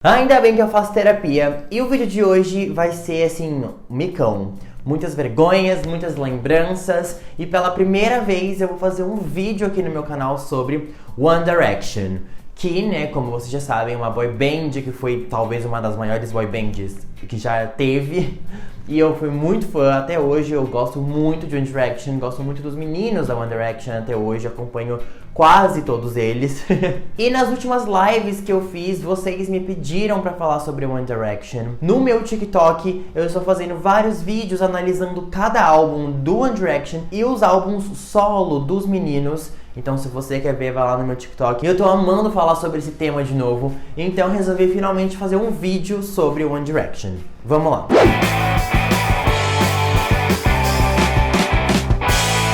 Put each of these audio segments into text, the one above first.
Ainda bem que eu faço terapia e o vídeo de hoje vai ser assim, micão. Muitas vergonhas, muitas lembranças e pela primeira vez eu vou fazer um vídeo aqui no meu canal sobre One Direction. Que, né, como vocês já sabem, é uma boy band que foi talvez uma das maiores boy bands que já teve. E eu fui muito fã até hoje, eu gosto muito de One Direction, gosto muito dos meninos da One Direction até hoje, acompanho quase todos eles. E nas últimas lives que eu fiz, vocês me pediram pra falar sobre One Direction. No meu TikTok, eu estou fazendo vários vídeos analisando cada álbum do One Direction e os álbuns solo dos meninos. Então se você quer ver, vai lá no meu TikTok. Eu tô amando falar sobre esse tema de novo, então resolvi finalmente fazer um vídeo sobre One Direction. Vamos lá!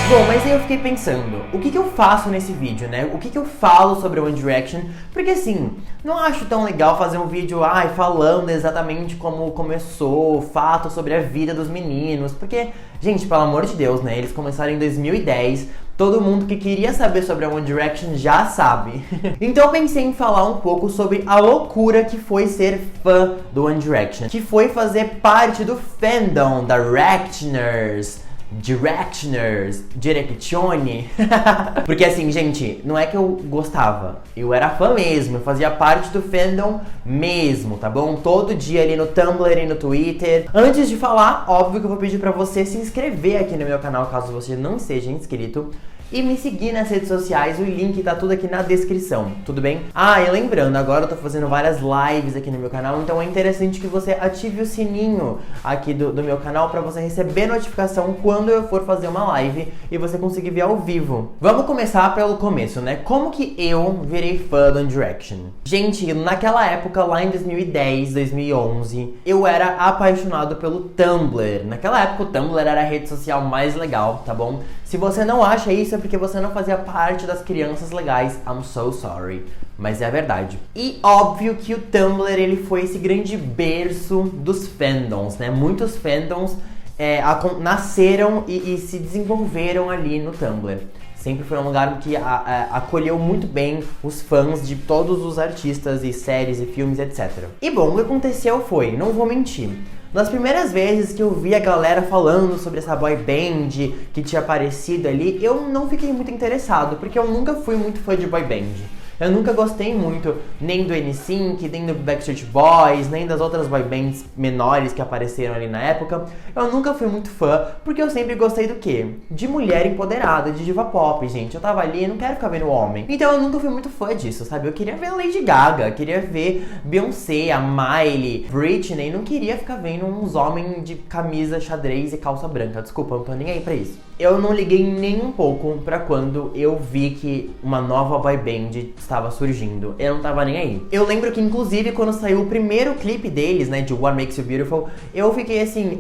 Bom, mas aí eu fiquei pensando, o que eu faço nesse vídeo, né? O que eu falo sobre One Direction? Porque assim, não acho tão legal fazer um vídeo, falando exatamente como começou, fatos sobre a vida dos meninos. Porque, gente, pelo amor de Deus, né? Eles começaram em 2010, todo mundo que queria saber sobre a One Direction já sabe. Então eu pensei em falar um pouco sobre a loucura que foi ser fã do One Direction. Que foi fazer parte do fandom da Directione. Porque assim, gente, não é que eu gostava, eu era fã mesmo, eu fazia parte do fandom mesmo, tá bom? Todo dia ali no Tumblr e no Twitter. Antes de falar, óbvio que eu vou pedir pra você se inscrever aqui no meu canal, caso você não seja inscrito. E me seguir nas redes sociais, o link tá tudo aqui na descrição, tudo bem? E lembrando, agora eu tô fazendo várias lives aqui no meu canal, então é interessante que você ative o sininho aqui do meu canal pra você receber notificação quando eu for fazer uma live e você conseguir ver ao vivo. Vamos começar pelo começo, né? Como que eu virei fã do One Direction? Gente, naquela época, lá em 2010, 2011, eu era apaixonado pelo Tumblr. Naquela época o Tumblr era a rede social mais legal, tá bom? Se você não acha isso é porque você não fazia parte das crianças legais. I'm so sorry. Mas é a verdade. E óbvio que o Tumblr, ele foi esse grande berço dos fandoms, né? Muitos fandoms nasceram e se desenvolveram ali no Tumblr. Sempre foi um lugar que acolheu muito bem os fãs de todos os artistas e séries e filmes, etc. E bom, o que aconteceu foi, não vou mentir, nas primeiras vezes que eu vi a galera falando sobre essa boy band que tinha aparecido ali, eu não fiquei muito interessado, porque eu nunca fui muito fã de boy band. Eu nunca gostei muito nem do NSYNC, nem do Backstreet Boys, nem das outras boy bands menores que apareceram ali na época. Eu nunca fui muito fã, porque eu sempre gostei do quê? De mulher empoderada, de diva pop, gente. Eu tava ali e não quero ficar vendo homem. Então eu nunca fui muito fã disso, sabe? Eu queria ver a Lady Gaga, queria ver Beyoncé, a Miley, Britney. Não queria ficar vendo uns homens de camisa xadrez e calça branca. Desculpa, eu não tô nem aí pra isso. Eu não liguei nem um pouco pra quando eu vi que uma nova boy band estava surgindo. Eu não tava nem aí. Eu lembro que, inclusive, quando saiu o primeiro clipe deles, né, de What Makes You Beautiful, eu fiquei assim,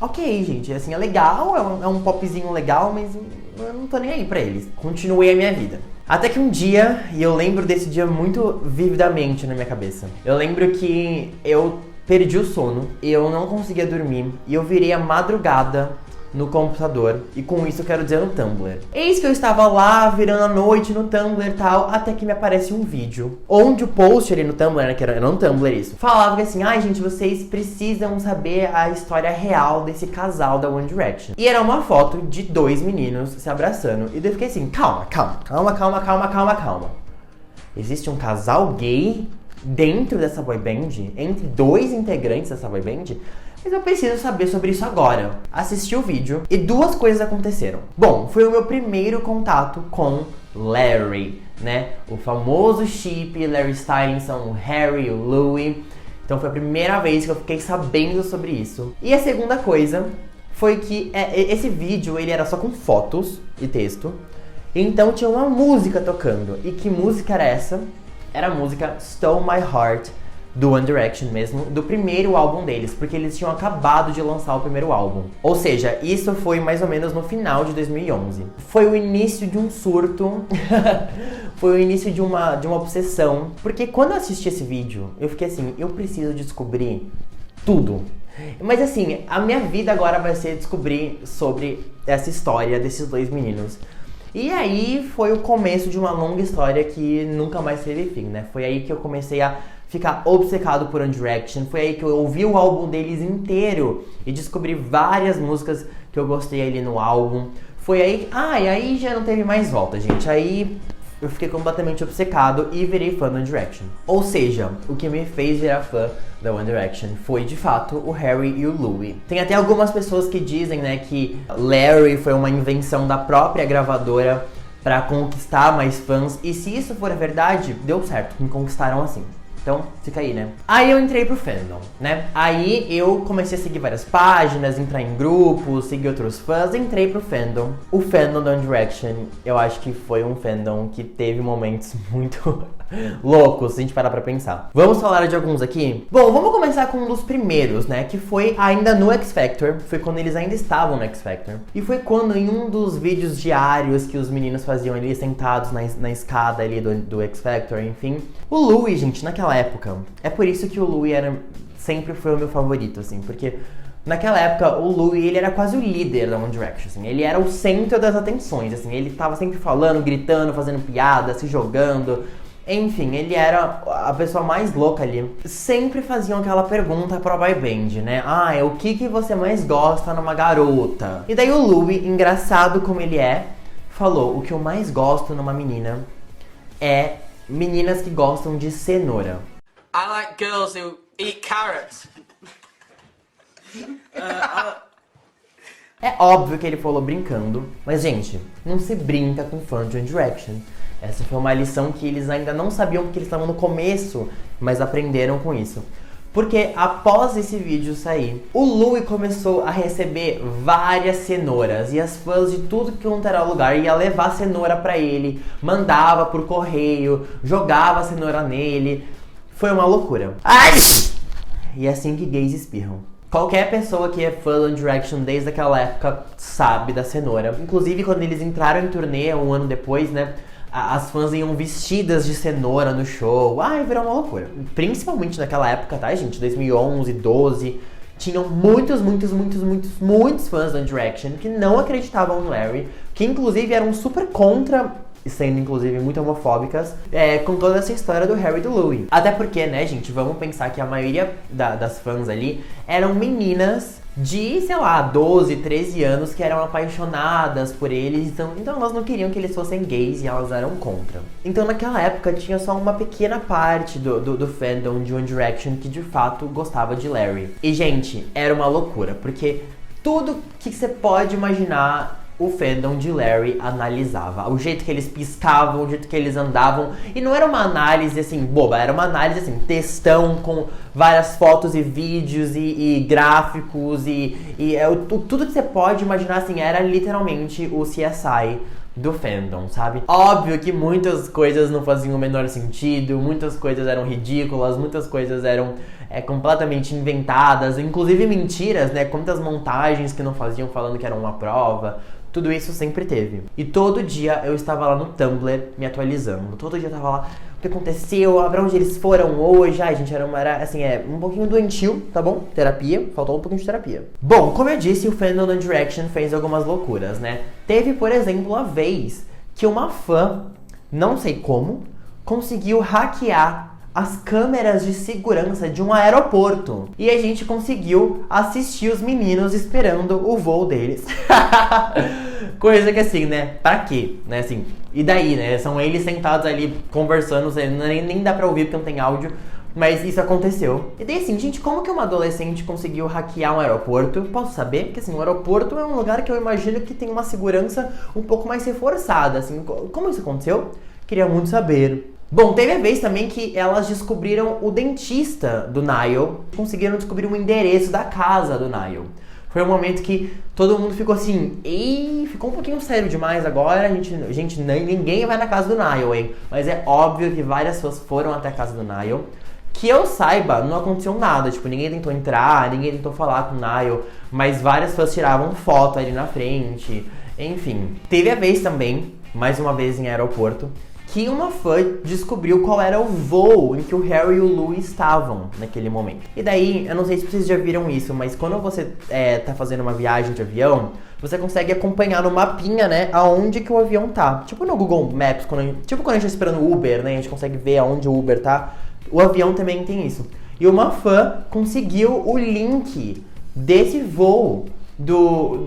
ok, gente, assim, é legal, é um popzinho legal, mas eu não tô nem aí pra eles. Continuei a minha vida. Até que um dia, e eu lembro desse dia muito vividamente na minha cabeça, eu lembro que eu perdi o sono, eu não conseguia dormir, e eu virei a madrugada no computador, e com isso eu quero dizer no Tumblr. Eis que eu estava lá, virando a noite no Tumblr e tal, até que me aparece um vídeo, onde o post ali no Tumblr, né, que era no Tumblr isso, falava que assim, gente, vocês precisam saber a história real desse casal da One Direction. E era uma foto de dois meninos se abraçando, e daí eu fiquei assim, calma. Existe um casal gay dentro dessa boy band? Entre dois integrantes dessa boy band? Mas eu preciso saber sobre isso agora. Assisti o vídeo e duas coisas aconteceram. Bom, foi o meu primeiro contato com Larry, né? O famoso chip Larry Stylinson, o Harry, o Louis. Então foi a primeira vez que eu fiquei sabendo sobre isso. E a segunda coisa foi que esse vídeo ele era só com fotos e texto. Então tinha uma música tocando. E que música era essa? Era a música Stole My Heart, do One Direction mesmo, do primeiro álbum deles, porque eles tinham acabado de lançar o primeiro álbum. Ou seja, isso foi mais ou menos no final de 2011. Foi o início de um surto, foi o início de uma obsessão, porque quando eu assisti esse vídeo, eu fiquei assim, eu preciso descobrir tudo. Mas assim, a minha vida agora vai ser descobrir sobre essa história desses dois meninos. E aí foi o começo de uma longa história que nunca mais teve fim, né? Foi aí que eu comecei a ficar obcecado por One Direction. Foi aí que eu ouvi o álbum deles inteiro e descobri várias músicas que eu gostei ali no álbum. Foi aí... e aí já não teve mais volta, gente. Aí eu fiquei completamente obcecado e virei fã do One Direction. Ou seja, o que me fez virar fã da One Direction foi, de fato, o Harry e o Louis. Tem até algumas pessoas que dizem, né, que Larry foi uma invenção da própria gravadora pra conquistar mais fãs. E se isso for a verdade, deu certo, me conquistaram assim. Então, fica aí, né? Aí eu entrei pro fandom, né? Aí eu comecei a seguir várias páginas, entrar em grupos, seguir outros fãs, entrei pro fandom. O fandom da One Direction, eu acho que foi um fandom que teve momentos muito loucos, se a gente parar pra pensar. Vamos falar de alguns aqui? Bom, vamos começar com um dos primeiros, né? Que foi ainda no X Factor, foi quando eles ainda estavam no X Factor. E foi quando, em um dos vídeos diários que os meninos faziam ali, sentados na escada ali do X Factor, enfim. O Louis, gente, naquela época, é por isso que o Louis sempre foi o meu favorito, assim, porque naquela época o Louis, ele era quase o líder da One Direction, assim, ele era o centro das atenções, assim, ele tava sempre falando, gritando, fazendo piada, se jogando, enfim, ele era a pessoa mais louca ali. Sempre faziam aquela pergunta pra boy band, né? O que você mais gosta numa garota? E daí o Louis, engraçado como ele é, falou, o que eu mais gosto numa menina é meninas que gostam de cenoura. I like girls who eat carrots. É óbvio que ele falou brincando, mas gente, não se brinca com fã de One Direction. Essa foi uma lição que eles ainda não sabiam porque eles estavam no começo, mas aprenderam com isso. Porque após esse vídeo sair, o Louis começou a receber várias cenouras. E as fãs de tudo que era lugar ia levar cenoura pra ele, mandava por correio, jogava cenoura nele. Foi uma loucura. Ai! E é assim que gays espirram. Qualquer pessoa que é fã do One Direction desde aquela época sabe da cenoura. Inclusive quando eles entraram em turnê um ano depois, né? As fãs iam vestidas de cenoura no show. Virou uma loucura. Principalmente naquela época, tá, gente? 2011, 12. Tinham muitos fãs do One Direction que não acreditavam no Larry. Que inclusive eram super contra, sendo inclusive muito homofóbicas, com toda essa história do Harry e do Louis. Até porque, né, gente, vamos pensar que a maioria das fãs ali eram meninas de, sei lá, 12, 13 anos que eram apaixonadas por eles, então elas não queriam que eles fossem gays e elas eram contra. Então naquela época tinha só uma pequena parte do fandom de One Direction que de fato gostava de Larry. E gente, era uma loucura, porque tudo que você pode imaginar o fandom de Larry analisava. O jeito que eles piscavam, o jeito que eles andavam. E não era uma análise assim, boba, era uma análise assim, textão com várias fotos e vídeos e gráficos tudo que você pode imaginar assim, era literalmente o CSI do fandom, sabe? Óbvio que muitas coisas não faziam o menor sentido, muitas coisas eram ridículas, muitas coisas eram completamente inventadas, inclusive mentiras, né? Quantas montagens que não faziam falando que era uma prova. Tudo isso sempre teve. E todo dia eu estava lá no Tumblr me atualizando. Todo dia eu tava lá, o que aconteceu, pra onde eles foram hoje. Ai, gente, era assim, um pouquinho doentio, tá bom? Terapia, faltou um pouquinho de terapia. Bom, como eu disse, o fandom da One Direction fez algumas loucuras, né? Teve, por exemplo, a vez que uma fã, não sei como, conseguiu hackear as câmeras de segurança de um aeroporto. E a gente conseguiu assistir os meninos esperando o voo deles. Coisa que assim, né? Pra quê? Né, assim, e daí, né? São eles sentados ali conversando, nem dá pra ouvir porque não tem áudio. Mas isso aconteceu. E daí assim, gente, como que uma adolescente conseguiu hackear um aeroporto? Posso saber? Porque assim, o aeroporto é um lugar que eu imagino que tem uma segurança um pouco mais reforçada. Assim, como isso aconteceu? Queria muito saber. Bom, teve a vez também que elas descobriram o dentista do Niall. Conseguiram descobrir o endereço da casa do Niall. Foi um momento que todo mundo ficou assim, ficou um pouquinho sério demais agora, gente, ninguém vai na casa do Niall, hein? Mas é óbvio que várias pessoas foram até a casa do Niall. Que eu saiba, não aconteceu nada, tipo, ninguém tentou entrar, ninguém tentou falar com o Niall, mas várias pessoas tiravam foto ali na frente, enfim. Teve a vez também, mais uma vez em aeroporto, que uma fã descobriu qual era o voo em que o Harry e o Louis estavam naquele momento. E daí, eu não sei se vocês já viram isso, mas quando você tá fazendo uma viagem de avião, você consegue acompanhar no mapinha, né, aonde que o avião tá. Tipo no Google Maps, quando a gente tá esperando o Uber, né, a gente consegue ver aonde o Uber tá. O avião também tem isso. E uma fã conseguiu o link desse voo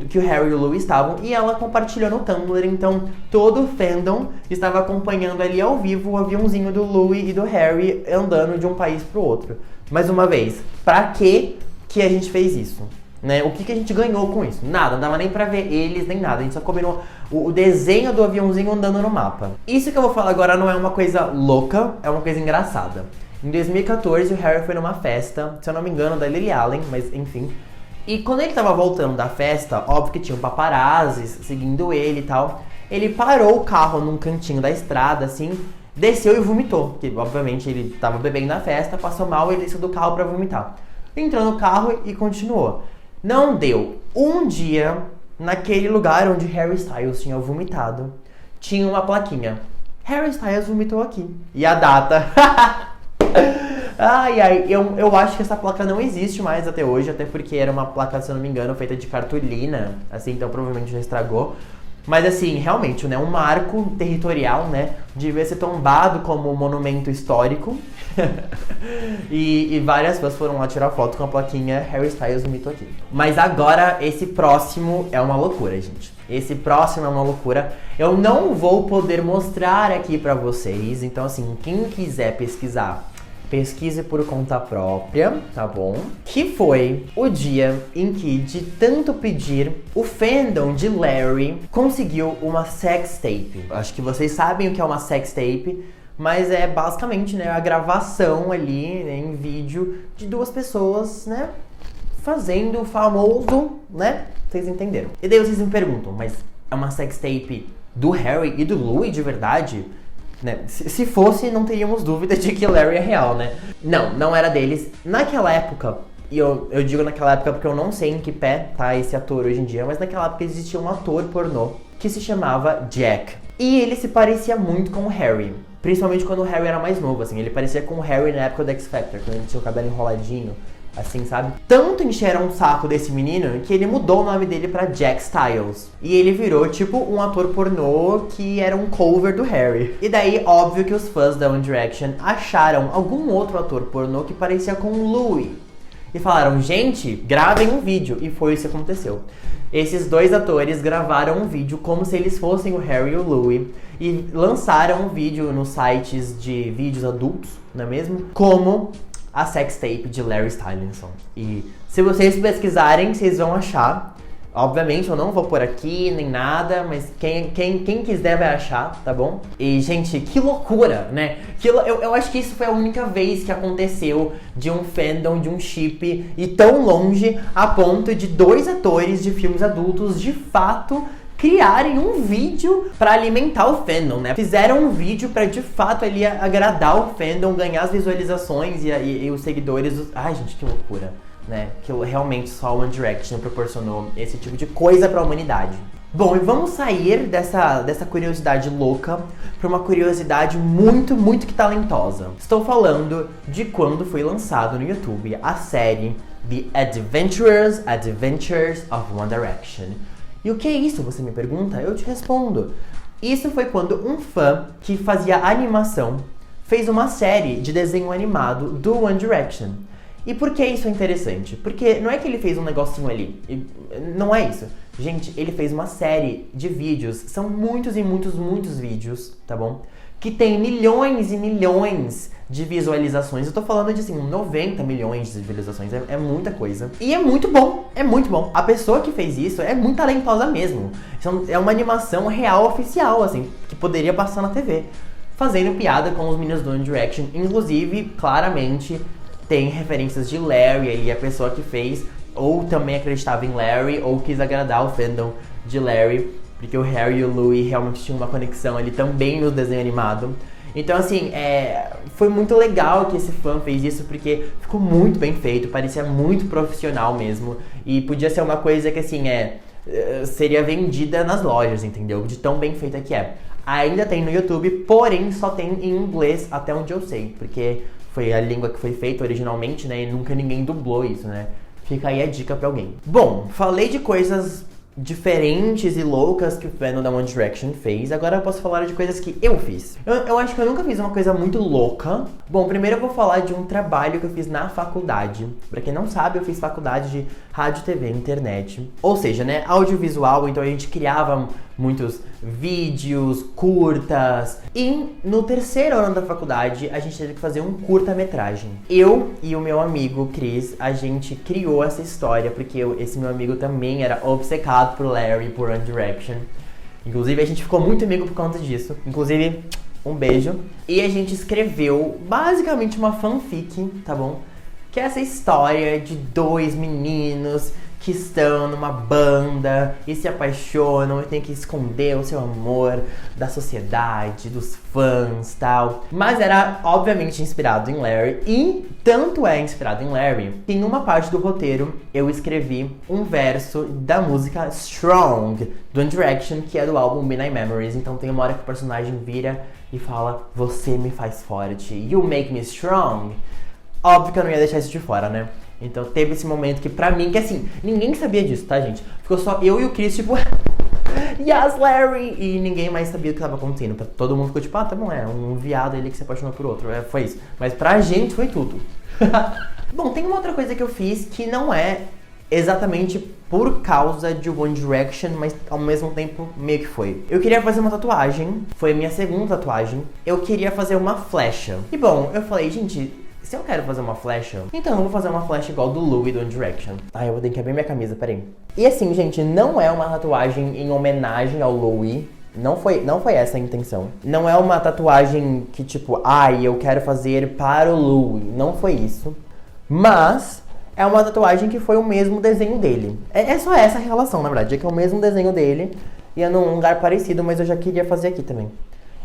que o Harry e o Louis estavam, e ela compartilhou no Tumblr. Então todo o fandom estava acompanhando ali ao vivo o aviãozinho do Louis e do Harry andando de um país pro outro. Mais uma vez, pra que a gente fez isso? Né? O que a gente ganhou com isso? Nada, não dava nem pra ver eles, nem nada. A gente só combinou o desenho do aviãozinho andando no mapa. Isso que eu vou falar agora não é uma coisa louca, é uma coisa engraçada. Em 2014, o Harry foi numa festa, se eu não me engano, da Lily Allen, mas enfim. E quando ele tava voltando da festa, óbvio que tinham paparazzis seguindo ele e tal. Ele parou o carro num cantinho da estrada, assim, desceu e vomitou. Porque, obviamente, ele tava bebendo na festa, passou mal e desceu do carro pra vomitar. Entrou no carro e continuou. Não deu um dia naquele lugar onde Harry Styles tinha vomitado. Tinha uma plaquinha. Harry Styles vomitou aqui. E a data. Ai, eu acho que essa placa não existe mais até hoje, até porque era uma placa, se eu não me engano, feita de cartolina, assim, então provavelmente já estragou. Mas assim, realmente, né, um marco territorial, né, devia ser tombado como monumento histórico. e várias pessoas foram lá tirar foto com a plaquinha Harry Styles vomitou aqui. Mas agora, esse próximo é uma loucura, gente. Esse próximo é uma loucura. Eu não vou poder mostrar aqui pra vocês, então assim, quem quiser pesquisar, pesquise por conta própria, tá bom? Que foi o dia em que, de tanto pedir, o fandom de Larry conseguiu uma sextape. Acho que vocês sabem o que é uma sextape, mas é basicamente, né, a gravação ali, né, em vídeo de duas pessoas, né, fazendo o famoso, né? Vocês entenderam. E daí vocês me perguntam, mas é uma sextape do Harry e do Louis de verdade? Né? Se fosse, não teríamos dúvida de que Larry é real, né? Não era deles. Naquela época, e eu digo naquela época porque eu não sei em que pé tá esse ator hoje em dia, mas naquela época existia um ator pornô que se chamava Jack. E ele se parecia muito com o Harry, principalmente quando o Harry era mais novo, assim. Ele parecia com o Harry na época do X Factor, quando ele tinha o cabelo enroladinho, assim, sabe? Tanto encheram o saco desse menino que ele mudou o nome dele pra Jack Styles. E ele virou, tipo, um ator pornô que era um cover do Harry. E daí, óbvio que os fãs da One Direction acharam algum outro ator pornô que parecia com o Louis. E falaram, gente, gravem um vídeo. E foi isso que aconteceu. Esses dois atores gravaram um vídeo como se eles fossem o Harry e o Louis. E lançaram um vídeo nos sites de vídeos adultos, não é mesmo? Como a sextape de Larry Stylinson. E se vocês pesquisarem, vocês vão achar. Obviamente eu não vou por aqui, nem nada, mas quem quiser vai achar, tá bom? E, gente, que loucura, né? Eu acho que isso foi a única vez que aconteceu de um fandom, de um chip, e tão longe a ponto de dois atores de filmes adultos, de fato, criarem um vídeo pra alimentar o fandom, né? Fizeram um vídeo pra, de fato, ali agradar o fandom, ganhar as visualizações e os seguidores. Ai, gente, que loucura, né? Que realmente só One Direction proporcionou esse tipo de coisa pra humanidade. Bom, e vamos sair dessa curiosidade louca pra uma curiosidade muito, muito que talentosa. Estou falando de quando foi lançado no YouTube a série The Adventures of One Direction. E o que é isso, você me pergunta? Eu te respondo. Isso foi quando um fã que fazia animação fez uma série de desenho animado do One Direction. E por que isso é interessante? Porque não é que ele fez um negocinho ali. Não é isso. Gente, ele fez uma série de vídeos. São muitos e muitos, muitos vídeos, tá bom? Que tem milhões e milhões de visualizações. Eu tô falando de, assim, 90 milhões de visualizações. É muita coisa. E é muito bom. É muito bom. A pessoa que fez isso é muito talentosa mesmo. É uma animação real, oficial, assim, que poderia passar na TV. Fazendo piada com os meninos do One Direction. Inclusive, claramente, tem referências de Larry ali, a pessoa que fez, ou também acreditava em Larry, ou quis agradar o fandom de Larry, porque o Harry e o Louis realmente tinham uma conexão ali também no desenho animado. Então, assim, foi muito legal que esse fã fez isso, porque ficou muito bem feito, parecia muito profissional mesmo, e podia ser uma coisa que, assim, seria vendida nas lojas, entendeu? De tão bem feita que é. Ainda tem no YouTube, porém só tem em inglês, até onde eu sei, porque foi a língua que foi feita originalmente, né, e nunca ninguém dublou isso, né? Fica aí a dica pra alguém. Bom, falei de coisas diferentes e loucas que o fandom da One Direction fez. Agora eu posso falar de coisas que eu fiz. Eu acho que eu nunca fiz uma coisa muito louca. Bom, primeiro eu vou falar de um trabalho que eu fiz na faculdade. Pra quem não sabe, eu fiz faculdade de rádio, TV, internet. Ou seja, né, audiovisual, então a gente criava muitos vídeos, curtas. E no terceiro ano da faculdade, a gente teve que fazer um curta-metragem. Eu e o meu amigo Chris, a gente criou essa história, porque esse meu amigo também era obcecado por Larry, por One Direction. Inclusive, a gente ficou muito amigo por conta disso. Inclusive, um beijo. E a gente escreveu basicamente uma fanfic, tá bom? Que é essa história de dois meninos que estão numa banda e se apaixonam e tem que esconder o seu amor da sociedade, dos fãs e tal. Mas era obviamente inspirado em Larry, e tanto é inspirado em Larry que em uma parte do roteiro eu escrevi um verso da música Strong do One Direction, que é do álbum Midnight Memories. Então tem uma hora que o personagem vira e fala: você me faz forte, you make me strong. Óbvio que eu não ia deixar isso de fora, né? Então teve esse momento que pra mim, que assim, ninguém sabia disso, tá, gente? Ficou só eu e o Chris, tipo, yes, Larry! E ninguém mais sabia o que tava acontecendo. Todo mundo ficou tipo, ah, tá bom, é um viado ali que se apaixonou por outro. Foi isso. Mas pra gente foi tudo. Bom, tem uma outra coisa que eu fiz que não é exatamente por causa de One Direction, mas ao mesmo tempo meio que foi. Eu queria fazer uma tatuagem, foi a minha segunda tatuagem. Eu queria fazer uma flecha. E bom, eu falei, gente, se eu quero fazer uma flecha, então eu vou fazer uma flecha igual do Louis do One Direction. Eu vou ter que abrir minha camisa, peraí. E assim, gente, não é uma tatuagem em homenagem ao Louis. Não foi essa a intenção. Não é uma tatuagem que tipo, eu quero fazer para o Louis. Não foi isso. Mas é uma tatuagem que foi o mesmo desenho dele. É só essa a relação, na verdade. É que é o mesmo desenho dele e é num lugar parecido, mas eu já queria fazer aqui também.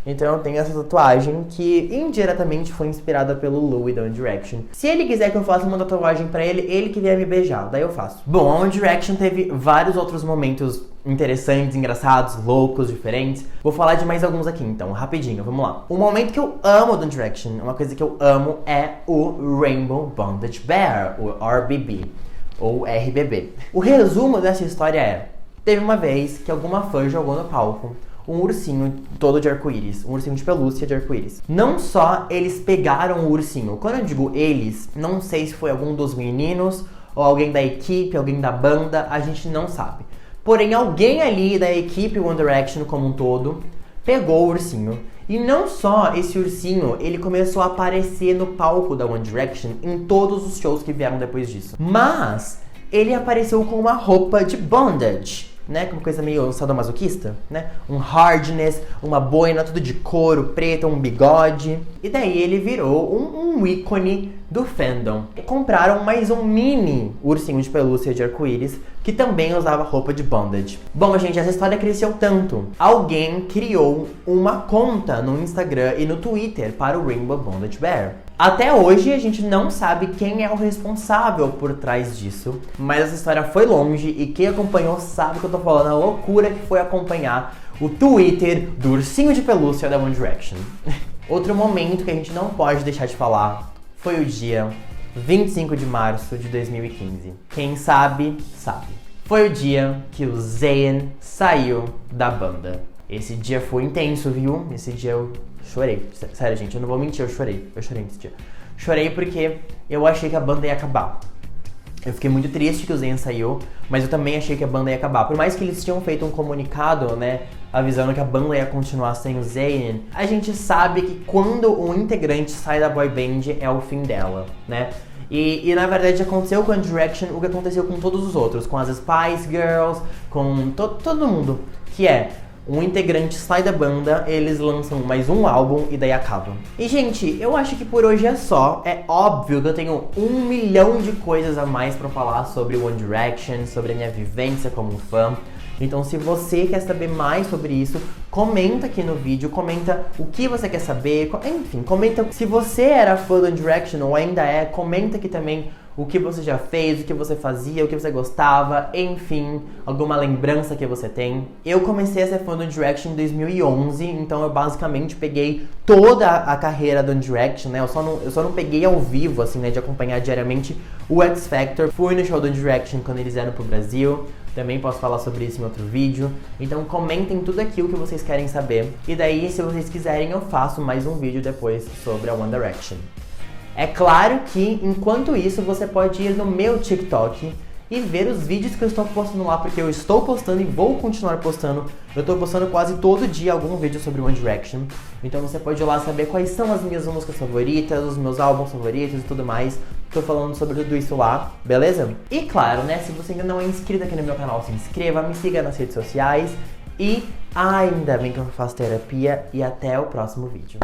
Então eu tenho essa tatuagem que indiretamente foi inspirada pelo Louis da One Direction. Se ele quiser que eu faça uma tatuagem pra ele, ele que vier me beijar, daí eu faço. Bom, a One Direction teve vários outros momentos interessantes, engraçados, loucos, diferentes. Vou falar de mais alguns aqui então, rapidinho, vamos lá. Um momento que eu amo do One Direction, uma coisa que eu amo é o Rainbow Bondage Bear, o RBB, ou RBB. O resumo dessa história é: teve uma vez que alguma fã jogou no palco um ursinho todo de arco-íris, um ursinho de pelúcia de arco-íris. Não só eles pegaram o ursinho, quando eu digo eles, não sei se foi algum dos meninos, ou alguém da equipe, alguém da banda, a gente não sabe. Porém, alguém ali da equipe One Direction como um todo, pegou o ursinho. E não só esse ursinho, ele começou a aparecer no palco da One Direction em todos os shows que vieram depois disso. Mas ele apareceu com uma roupa de bondage, né, uma coisa meio sadomasoquista, né, um hardness, uma boina tudo de couro preto, um bigode. E daí ele virou um ícone do fandom. E compraram mais um mini ursinho de pelúcia de arco-íris que também usava roupa de bondage. Bom, gente, essa história cresceu tanto. Alguém criou uma conta no Instagram e no Twitter para o Rainbow Bondage Bear. Até hoje a gente não sabe quem é o responsável por trás disso, mas essa história foi longe e quem acompanhou sabe que eu tô falando, a loucura que foi acompanhar o Twitter do ursinho de pelúcia da One Direction. Outro momento que a gente não pode deixar de falar foi o dia 25 de março de 2015. Quem sabe, sabe. Foi o dia que o Zayn saiu da banda. Esse dia foi intenso, viu? Esse dia eu chorei. Sério, gente, eu não vou mentir, eu chorei. Eu chorei nesse dia. Chorei porque eu achei que a banda ia acabar. Eu fiquei muito triste que o Zayn saiu, mas eu também achei que a banda ia acabar. Por mais que eles tinham feito um comunicado, né, avisando que a banda ia continuar sem o Zayn, a gente sabe que quando um integrante sai da boy band é o fim dela, né? E na verdade aconteceu com a One Direction o que aconteceu com todos os outros, com as Spice Girls, com todo mundo, que é: um integrante sai da banda, eles lançam mais um álbum e daí acabam. E gente, eu acho que por hoje é só. É óbvio que eu tenho 1 milhão de coisas a mais pra falar sobre One Direction, sobre a minha vivência como fã. Então se você quer saber mais sobre isso, comenta aqui no vídeo, comenta o que você quer saber, enfim, comenta se você era fã do One Direction ou ainda é, comenta aqui também o que você já fez, o que você fazia, o que você gostava, enfim, alguma lembrança que você tem. Eu comecei a ser fã do One Direction em 2011, então eu basicamente peguei toda a carreira do One Direction, né? Eu só não peguei ao vivo, assim, né, de acompanhar diariamente o X Factor. Fui no show do One Direction quando eles vieram pro Brasil, Também posso falar sobre isso em outro vídeo. Então comentem tudo aquilo que vocês querem saber. E daí, se vocês quiserem, eu faço mais um vídeo depois sobre a One Direction. É claro que, enquanto isso, você pode ir no meu TikTok e ver os vídeos que eu estou postando lá, porque eu estou postando e vou continuar postando. Eu estou postando quase todo dia algum vídeo sobre One Direction. Então você pode ir lá saber quais são as minhas músicas favoritas, os meus álbuns favoritos e tudo mais. Estou falando sobre tudo isso lá, beleza? E claro, né, se você ainda não é inscrito aqui no meu canal, se inscreva, me siga nas redes sociais. E ainda bem que eu faço terapia e até o próximo vídeo.